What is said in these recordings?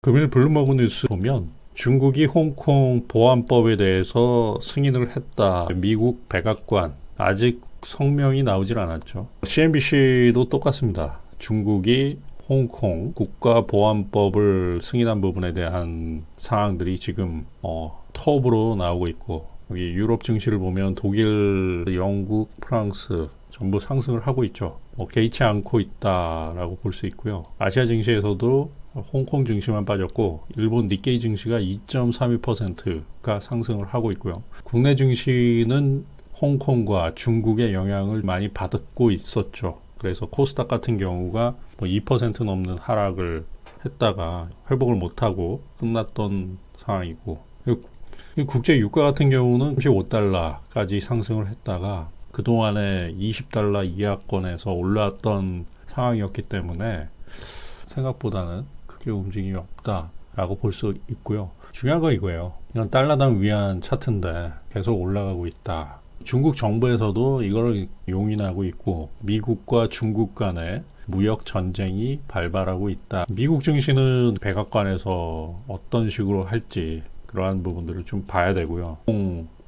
금일 블룸버그 뉴스 보면 중국이 홍콩 보안법에 대해서 승인을 했다. 미국 백악관 아직 성명이 나오질 않았죠. CNBC도 똑같습니다. 중국이 홍콩 국가보안법을 승인한 부분에 대한 사항들이 지금 톱으로 나오고 있고, 여기 유럽 증시를 보면 독일, 영국, 프랑스 전부 상승을 하고 있죠. 개의치 않고 있다라고 볼 수 있고요. 아시아 증시에서도 홍콩 증시만 빠졌고 일본 니케이 증시가 2.32%가 상승을 하고 있고요. 국내 증시는 홍콩과 중국의 영향을 많이 받고 있었죠. 그래서 코스닥 같은 경우가 2% 넘는 하락을 했다가 회복을 못하고 끝났던 상황이고, 국제 유가 같은 경우는 35달러까지 상승을 했다가 그동안에 20달러 이하권에서 올라왔던 상황이었기 때문에 생각보다는 크게 움직임이 없다라고 볼 수 있고요. 중요한 건 이거예요. 이건 달러당 위안 차트인데 계속 올라가고 있다. 중국 정부에서도 이걸 용인하고 있고, 미국과 중국 간의 무역 전쟁이 발발하고 있다. 미국 증시는 백악관에서 어떤 식으로 할지 그러한 부분들을 좀 봐야 되고요.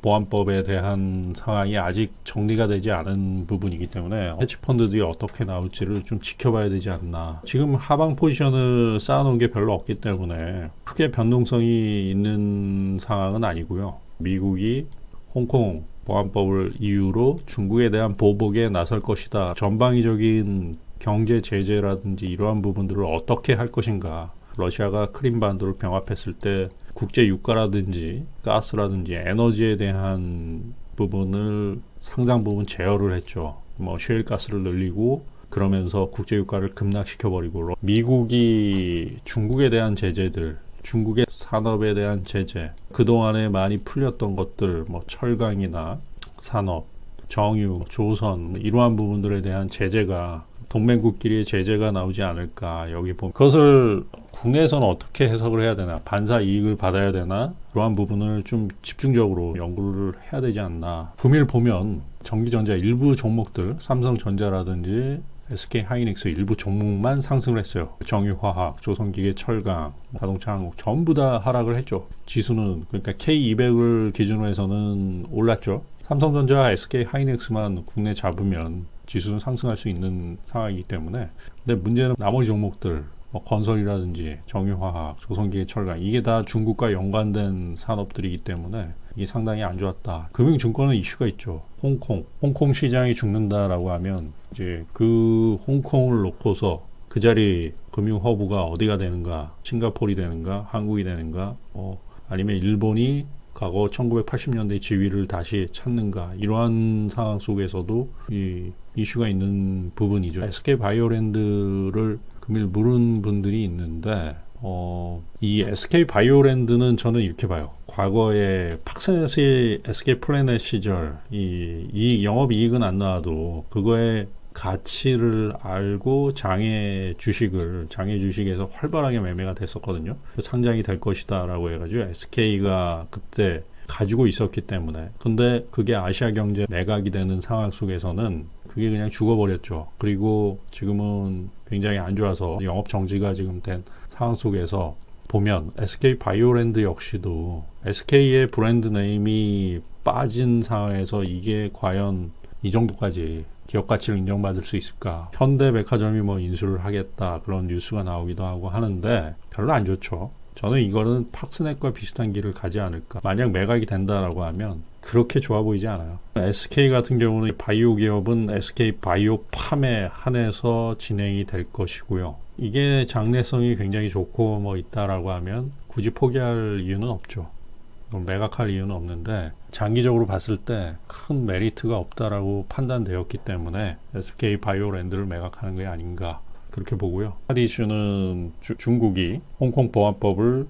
보안법에 대한 상황이 아직 정리가 되지 않은 부분이기 때문에 헤지펀드들이 어떻게 나올지를 좀 지켜봐야 되지 않나. 지금 하방 포지션을 쌓아놓은 게 별로 없기 때문에 크게 변동성이 있는 상황은 아니고요. 미국이 홍콩 보안법을 이유로 중국에 대한 보복에 나설 것이다. 전방위적인 경제 제재라든지 이러한 부분들을 어떻게 할 것인가. 러시아가 크림반도를 병합했을 때 국제 유가라든지 가스라든지 에너지에 대한 부분을 상당 부분 제어를 했죠. 셰일 가스를 늘리고 그러면서 국제 유가를 급락시켜버리고, 미국이 중국에 대한 제재들, 중국의 산업에 대한 제재, 그동안에 많이 풀렸던 것들, 철강이나 산업, 정유, 조선 이러한 부분들에 대한 제재가 동맹국끼리의 제재가 나오지 않을까. 여기 보면 그것을 국내에서는 어떻게 해석을 해야 되나, 반사 이익을 받아야 되나, 그러한 부분을 좀 집중적으로 연구를 해야 되지 않나. 금일 보면 전기전자 일부 종목들, 삼성전자라든지 SK 하이닉스 일부 종목만 상승을 했어요. 정유화학, 조선기계, 철강, 자동차 항목 전부 다 하락을 했죠. 지수는 그러니까 K200을 기준으로 해서는 올랐죠. 삼성전자, SK 하이닉스만 국내 잡으면 지수는 상승할 수 있는 상황이기 때문에. 근데 문제는 나머지 종목들, 건설이라든지 정유화학, 조선기계, 철강, 이게 다 중국과 연관된 산업들이기 때문에 이게 상당히 안 좋았다. 금융증권은 이슈가 있죠. 홍콩 시장이 죽는다라고 하면 이제 그 홍콩을 놓고서 그 자리 금융 허브가 어디가 되는가, 싱가포르이 되는가, 한국이 되는가, 아니면 일본이 과거 1980년대 지위를 다시 찾는가, 이러한 상황 속에서도 이 이슈가 있는 부분이죠. SK 바이오랜드를 금일 물은 분들이 있는데, 이 SK 바이오랜드는 저는 이렇게 봐요. 과거에 박스넷의 SK 플래넷 시절 이 영업이익은 안 나와도 그거의 가치를 알고 장외 주식에서 활발하게 매매가 됐었거든요. 상장이 될 것이다 라고 해가지고 SK가 그때 가지고 있었기 때문에. 근데 그게 아시아 경제 매각이 되는 상황 속에서는 그게 그냥 죽어버렸죠. 그리고 지금은 굉장히 안 좋아서 영업 정지가 지금 된 상황 속에서 보면 SK 바이오랜드 역시도 SK의 브랜드 네임이 빠진 상황에서 이게 과연 이 정도까지 기업 가치를 인정받을 수 있을까? 현대백화점이 인수를 하겠다, 그런 뉴스가 나오기도 하고 하는데 별로 안 좋죠. 저는 이거는 팍스넷과 비슷한 길을 가지 않을까. 만약 매각이 된다라고 하면 그렇게 좋아 보이지 않아요. SK 같은 경우는 바이오 기업은 SK 바이오팜에 한해서 진행이 될 것이고요. 이게 장래성이 굉장히 좋고 있다라고 하면 굳이 포기할 이유는 없죠. 매각할 이유는 없는데, 장기적으로 봤을 때 큰 메리트가 없다라고 판단되었기 때문에 SK 바이오랜드를 매각하는 게 아닌가, 그렇게 보고요. 한 이슈는 중국이 홍콩 보안법을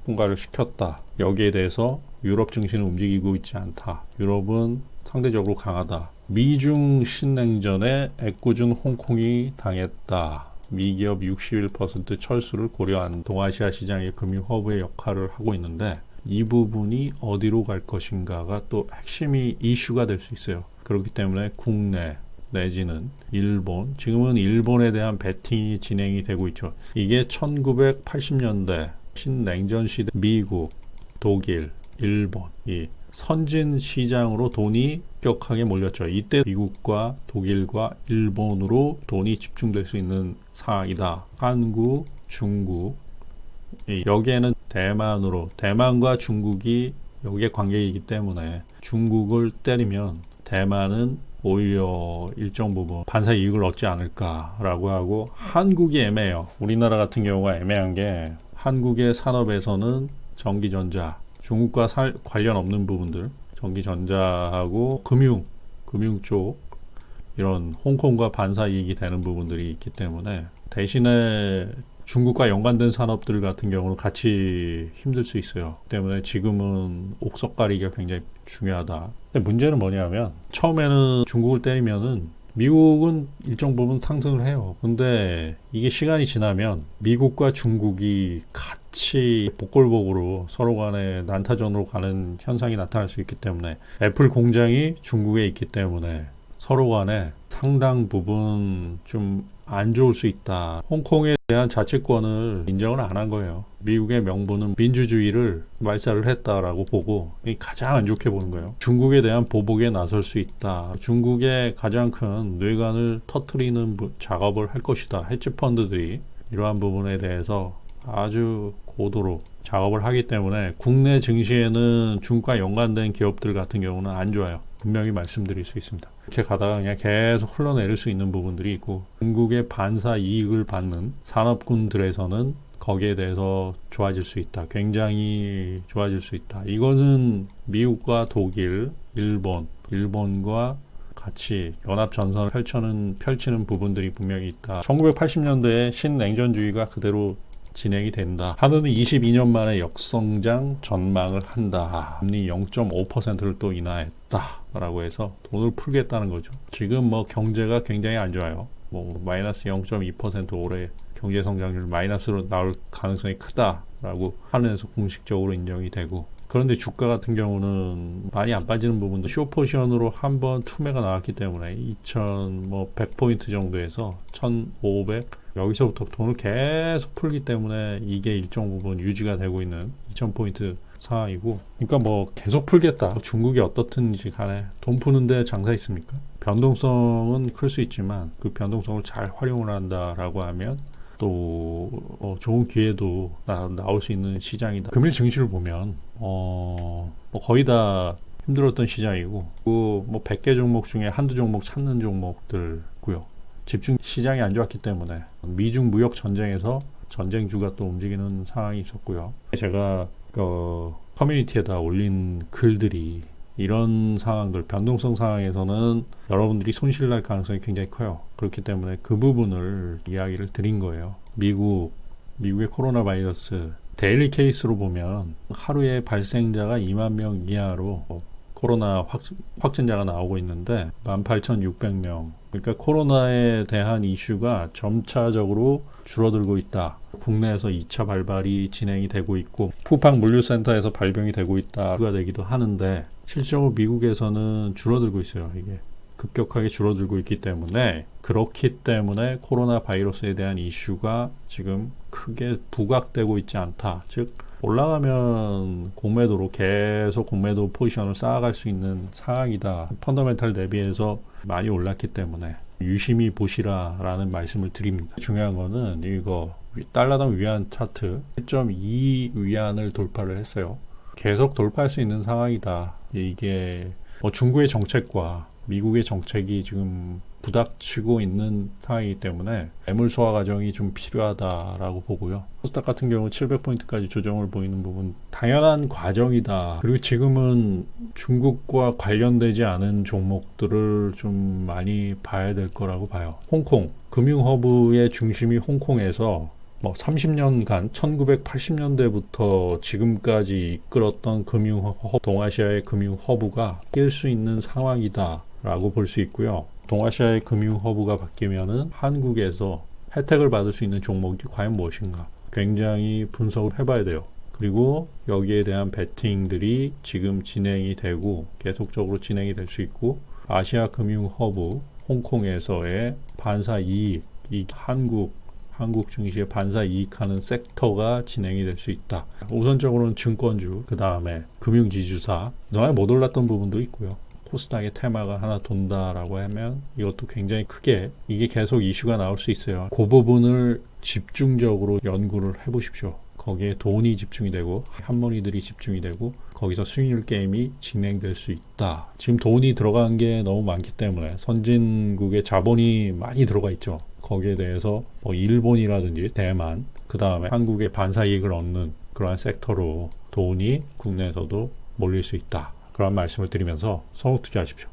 통과를 시켰다. 여기에 대해서 유럽 증시는 움직이고 있지 않다. 유럽은 상대적으로 강하다. 미중 신냉전에 애꿎은 홍콩이 당했다. 미기업 61% 철수를 고려한 동아시아 시장의 금융 허브의 역할을 하고 있는데, 이 부분이 어디로 갈 것인가가 또 핵심이 이슈가 될 수 있어요. 그렇기 때문에 국내 내지는 일본, 지금은 일본에 대한 베팅이 진행이 되고 있죠. 이게 1980년대 신냉전 시대 미국, 독일, 일본 이 선진 시장으로 돈이 급격하게 몰렸죠. 이때 미국과 독일과 일본으로 돈이 집중될 수 있는 상황이다. 한국, 중국, 여기에는 대만과 중국이 여기에 관계이기 때문에 중국을 때리면 대만은 오히려 일정 부분 반사 이익을 얻지 않을까라고 하고, 한국이 애매해요. 우리나라 같은 경우가 애매한 게 한국의 산업에서는 전기전자, 중국과 관련 없는 부분들, 전기전자하고 금융 쪽 이런 홍콩과 반사 이익이 되는 부분들이 있기 때문에, 대신에 중국과 연관된 산업들 같은 경우는 같이 힘들 수 있어요. 때문에 지금은 옥석 가리기가 굉장히 중요하다. 근데 문제는 뭐냐면, 처음에는 중국을 때리면은 미국은 일정 부분 상승을 해요. 근데 이게 시간이 지나면 미국과 중국이 같이 복골복으로 서로 간에 난타전으로 가는 현상이 나타날 수 있기 때문에, 애플 공장이 중국에 있기 때문에 서로 간에 상당 부분 좀 안 좋을 수 있다. 홍콩에 대한 자치권을 인정을 안 한 거예요. 미국의 명분은 민주주의를 말살을 했다라고 보고 가장 안 좋게 보는 거예요. 중국에 대한 보복에 나설 수 있다. 중국의 가장 큰 뇌관을 터트리는 작업을 할 것이다. 헤지펀드들이 이러한 부분에 대해서 아주 고도로 작업을 하기 때문에 국내 증시에는 중국과 연관된 기업들 같은 경우는 안 좋아요. 분명히 말씀드릴 수 있습니다. 이렇게 가다가 그냥 계속 흘러내릴 수 있는 부분들이 있고, 중국의 반사 이익을 받는 산업군들에서는 거기에 대해서 좋아질 수 있다. 굉장히 좋아질 수 있다. 이것은 미국과 독일, 일본과 같이 연합 전선을 펼치는 부분들이 분명히 있다. 1980년대에 신냉전주의가 그대로 진행이 된다. 하루는 22년 만에 역성장 전망을 한다. 금리 0.5%를 또 인하했다. 라고 해서 돈을 풀겠다는 거죠. 지금 경제가 굉장히 안 좋아요. 마이너스 0.2% 올해 경제 성장률 마이너스로 나올 가능성이 크다라고 하늘에서 공식적으로 인정이 되고, 그런데 주가 같은 경우는 많이 안 빠지는 부분도 숏포지션으로 한번 투매가 나왔기 때문에 2100포인트 정도에서 1500, 여기서부터 돈을 계속 풀기 때문에 이게 일정 부분 유지가 되고 있는 2000포인트 상황이고, 그러니까 계속 풀겠다. 중국이 어떻든지 간에 돈 푸는데 장사 있습니까? 변동성은 클 수 있지만 그 변동성을 잘 활용을 한다라고 하면 또 좋은 기회도 나올 수 있는 시장이다. 금일 증시를 보면 거의 다 힘들었던 시장이고, 100개 종목 중에 한두 종목 찾는 종목들고요. 집중 시장이 안 좋았기 때문에 미중 무역 전쟁에서 전쟁주가 또 움직이는 상황이 있었고요. 제가 커뮤니티에다 올린 글들이 이런 상황들, 변동성 상황에서는 여러분들이 손실날 가능성이 굉장히 커요. 그렇기 때문에 그 부분을 이야기를 드린 거예요. 미국의 코로나 바이러스 데일리 케이스로 보면 하루에 발생자가 2만 명 이하로 코로나 확진자가 나오고 있는데 18,600명. 그러니까 코로나에 대한 이슈가 점차적으로 줄어들고 있다. 국내에서 2차 발발이 진행이 되고 있고, 푸팡 물류센터에서 발병이 되고 있다가 되기도 하는데, 실제로 미국에서는 줄어들고 있어요. 이게 급격하게 줄어들고 있기 때문에, 그렇기 때문에 코로나 바이러스에 대한 이슈가 지금 크게 부각되고 있지 않다. 즉 올라가면 공매도로 계속 공매도 포지션을 쌓아갈 수 있는 상황이다. 펀더멘탈 대비해서 많이 올랐기 때문에 유심히 보시라라는 말씀을 드립니다. 중요한 거는 이거 달러당 위안 차트 1.2 위안을 돌파를 했어요. 계속 돌파할 수 있는 상황이다. 이게 중국의 정책과 미국의 정책이 지금 부닥치고 있는 상황이기 때문에 매물 소화 과정이 좀 필요하다라고 보고요. 코스닥 같은 경우 700포인트까지 조정을 보이는 부분 당연한 과정이다. 그리고 지금은 중국과 관련되지 않은 종목들을 좀 많이 봐야 될 거라고 봐요. 홍콩 금융허브의 중심이 홍콩에서 30년간 1980년대부터 지금까지 이끌었던 동아시아의 금융허브가 낄 수 있는 상황이다 라고 볼 수 있고요. 동아시아의 금융허브가 바뀌면은 한국에서 혜택을 받을 수 있는 종목이 과연 무엇인가 굉장히 분석을 해봐야 돼요. 그리고 여기에 대한 베팅들이 지금 진행이 되고 계속적으로 진행이 될 수 있고, 아시아 금융허브 홍콩에서의 반사 이익, 이 한국 증시의 반사 이익하는 섹터가 진행이 될 수 있다. 우선적으로는 증권주, 그 다음에 금융지주사, 그동안 못 올랐던 부분도 있고요. 코스닥의 테마가 하나 돈다라고 하면 이것도 굉장히 크게 이게 계속 이슈가 나올 수 있어요. 그 부분을 집중적으로 연구를 해보십시오. 거기에 돈이 집중이 되고 한머니들이 집중이 되고 거기서 수익률 게임이 진행될 수 있다. 지금 돈이 들어간 게 너무 많기 때문에 선진국의 자본이 많이 들어가 있죠. 거기에 대해서 뭐 일본이라든지 대만, 그 다음에 한국의 반사 이익을 얻는 그러한 섹터로 돈이 국내에서도 몰릴 수 있다. 그런 말씀을 드리면서 선호 투자하십시오.